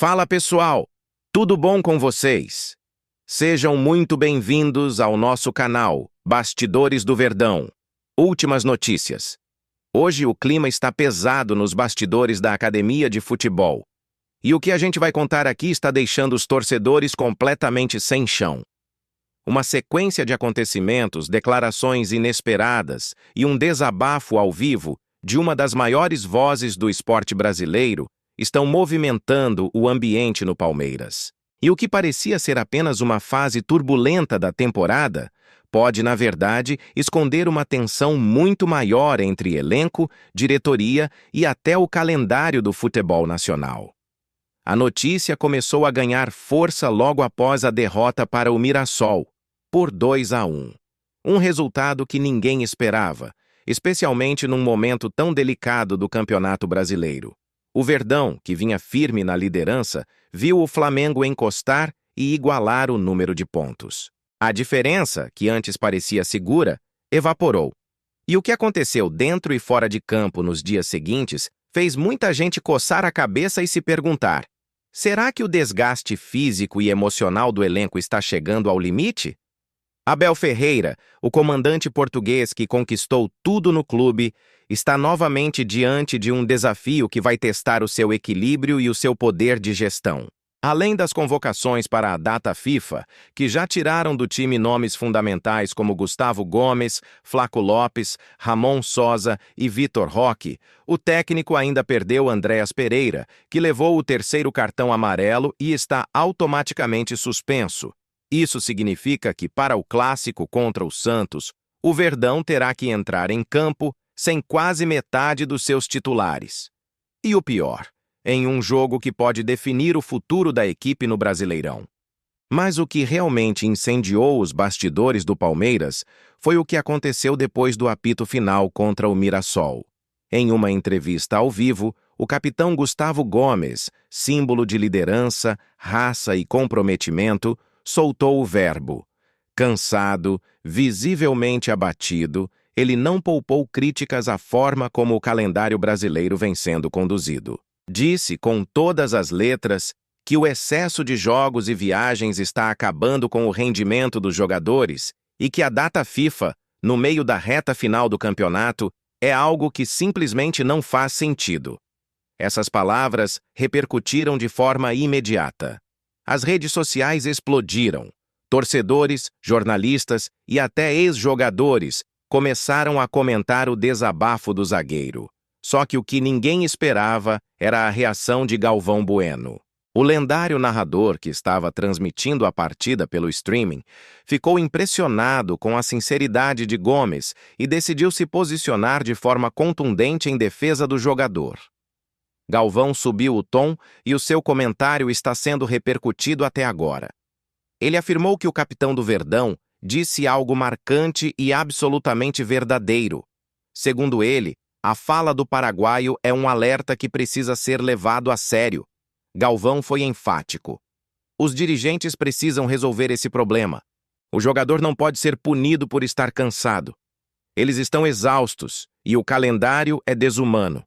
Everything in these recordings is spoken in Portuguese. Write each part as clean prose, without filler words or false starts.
Fala pessoal, tudo bom com vocês? Sejam muito bem-vindos ao nosso canal Bastidores do Verdão. Últimas notícias. Hoje o clima está pesado nos bastidores da academia de futebol. E o que a gente vai contar aqui está deixando os torcedores completamente sem chão. Uma sequência de acontecimentos, declarações inesperadas e um desabafo ao vivo de uma das maiores vozes do esporte brasileiro estão movimentando o ambiente no Palmeiras. E o que parecia ser apenas uma fase turbulenta da temporada pode, na verdade, esconder uma tensão muito maior entre elenco, diretoria e até o calendário do futebol nacional. A notícia começou a ganhar força logo após a derrota para o Mirassol, por 2-1. Um resultado que ninguém esperava, especialmente num momento tão delicado do Campeonato Brasileiro. O Verdão, que vinha firme na liderança, viu o Flamengo encostar e igualar o número de pontos. A diferença, que antes parecia segura, evaporou. E o que aconteceu dentro e fora de campo nos dias seguintes fez muita gente coçar a cabeça e se perguntar: será que o desgaste físico e emocional do elenco está chegando ao limite? Abel Ferreira, o comandante português que conquistou tudo no clube, está novamente diante de um desafio que vai testar o seu equilíbrio e o seu poder de gestão. Além das convocações para a data FIFA, que já tiraram do time nomes fundamentais como Gustavo Gomes, Flaco Lopes, Ramon Sosa e Vitor Roque, o técnico ainda perdeu Andréas Pereira, que levou o terceiro cartão amarelo e está automaticamente suspenso. Isso significa que, para o clássico contra o Santos, o Verdão terá que entrar em campo sem quase metade dos seus titulares. E o pior, em um jogo que pode definir o futuro da equipe no Brasileirão. Mas o que realmente incendiou os bastidores do Palmeiras foi o que aconteceu depois do apito final contra o Mirassol. Em uma entrevista ao vivo, o capitão Gustavo Gomes, símbolo de liderança, raça e comprometimento, soltou o verbo. Cansado, visivelmente abatido, ele não poupou críticas à forma como o calendário brasileiro vem sendo conduzido. Disse com todas as letras que o excesso de jogos e viagens está acabando com o rendimento dos jogadores e que a data FIFA, no meio da reta final do campeonato, é algo que simplesmente não faz sentido. Essas palavras repercutiram de forma imediata. As redes sociais explodiram. Torcedores, jornalistas e até ex-jogadores começaram a comentar o desabafo do zagueiro. Só que o que ninguém esperava era a reação de Galvão Bueno. O lendário narrador que estava transmitindo a partida pelo streaming ficou impressionado com a sinceridade de Gomes e decidiu se posicionar de forma contundente em defesa do jogador. Galvão subiu o tom e o seu comentário está sendo repercutido até agora. Ele afirmou que o capitão do Verdão disse algo marcante e absolutamente verdadeiro. Segundo ele, a fala do paraguaio é um alerta que precisa ser levado a sério. Galvão foi enfático. Os dirigentes precisam resolver esse problema. O jogador não pode ser punido por estar cansado. Eles estão exaustos e o calendário é desumano.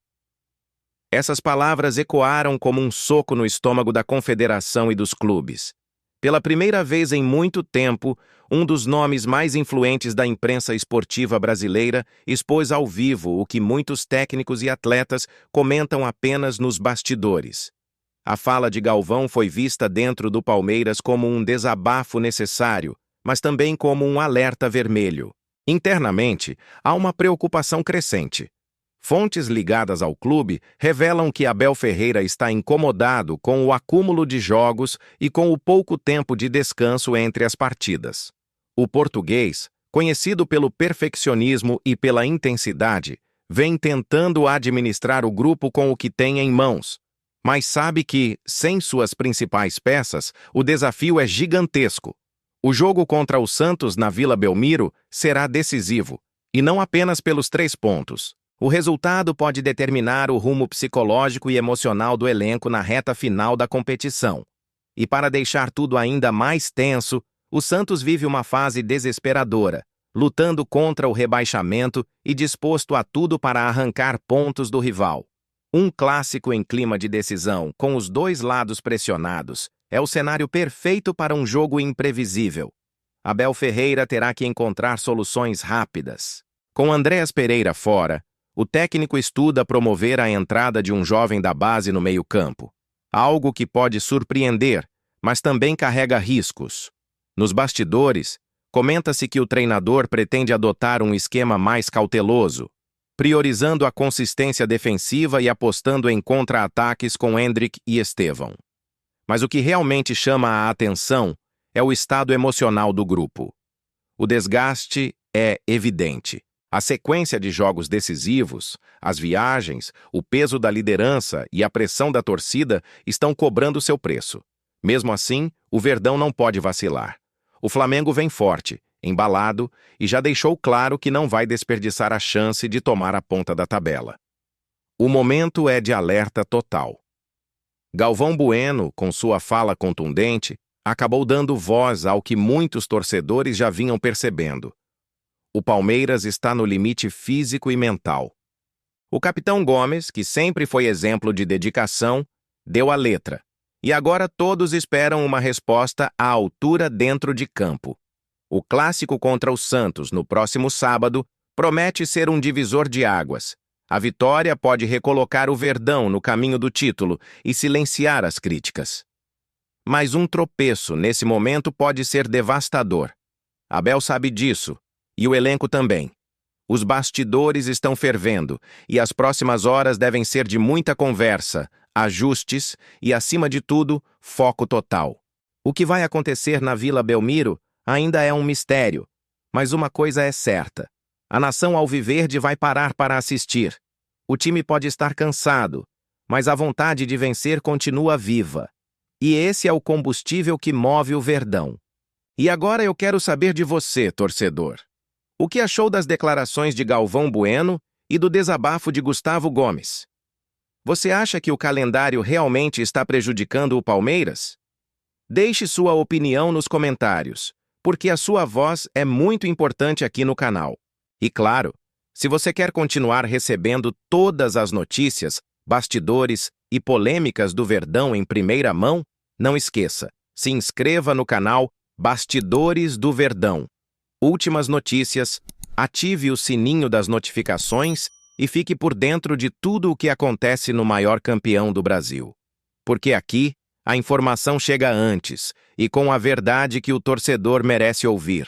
Essas palavras ecoaram como um soco no estômago da confederação e dos clubes. Pela primeira vez em muito tempo, um dos nomes mais influentes da imprensa esportiva brasileira expôs ao vivo o que muitos técnicos e atletas comentam apenas nos bastidores. A fala de Galvão foi vista dentro do Palmeiras como um desabafo necessário, mas também como um alerta vermelho. Internamente, há uma preocupação crescente. Fontes ligadas ao clube revelam que Abel Ferreira está incomodado com o acúmulo de jogos e com o pouco tempo de descanso entre as partidas. O português, conhecido pelo perfeccionismo e pela intensidade, vem tentando administrar o grupo com o que tem em mãos, mas sabe que, sem suas principais peças, o desafio é gigantesco. O jogo contra o Santos na Vila Belmiro será decisivo, e não apenas pelos 3 pontos. O resultado pode determinar o rumo psicológico e emocional do elenco na reta final da competição. E para deixar tudo ainda mais tenso, o Santos vive uma fase desesperadora, lutando contra o rebaixamento e disposto a tudo para arrancar pontos do rival. Um clássico em clima de decisão, com os dois lados pressionados, é o cenário perfeito para um jogo imprevisível. Abel Ferreira terá que encontrar soluções rápidas. Com Andreas Pereira fora, o técnico estuda promover a entrada de um jovem da base no meio-campo. Algo que pode surpreender, mas também carrega riscos. Nos bastidores, comenta-se que o treinador pretende adotar um esquema mais cauteloso, priorizando a consistência defensiva e apostando em contra-ataques com Endrick e Estevão. Mas o que realmente chama a atenção é o estado emocional do grupo. O desgaste é evidente. A sequência de jogos decisivos, as viagens, o peso da liderança e a pressão da torcida estão cobrando seu preço. Mesmo assim, o Verdão não pode vacilar. O Flamengo vem forte, embalado, e já deixou claro que não vai desperdiçar a chance de tomar a ponta da tabela. O momento é de alerta total. Galvão Bueno, com sua fala contundente, acabou dando voz ao que muitos torcedores já vinham percebendo. O Palmeiras está no limite físico e mental. O capitão Gomes, que sempre foi exemplo de dedicação, deu a letra. E agora todos esperam uma resposta à altura dentro de campo. O clássico contra o Santos, no próximo sábado, promete ser um divisor de águas. A vitória pode recolocar o Verdão no caminho do título e silenciar as críticas. Mas um tropeço nesse momento pode ser devastador. Abel sabe disso, e o elenco também. Os bastidores estão fervendo, e as próximas horas devem ser de muita conversa, ajustes e, acima de tudo, foco total. O que vai acontecer na Vila Belmiro ainda é um mistério, mas uma coisa é certa. A nação alviverde vai parar para assistir. O time pode estar cansado, mas a vontade de vencer continua viva. E esse é o combustível que move o Verdão. E agora eu quero saber de você, torcedor. O que achou das declarações de Galvão Bueno e do desabafo de Gustavo Gomes? Você acha que o calendário realmente está prejudicando o Palmeiras? Deixe sua opinião nos comentários, porque a sua voz é muito importante aqui no canal. E claro, se você quer continuar recebendo todas as notícias, bastidores e polêmicas do Verdão em primeira mão, não esqueça, se inscreva no canal Bastidores do Verdão. Últimas notícias, ative o sininho das notificações e fique por dentro de tudo o que acontece no maior campeão do Brasil. Porque aqui, a informação chega antes e com a verdade que o torcedor merece ouvir.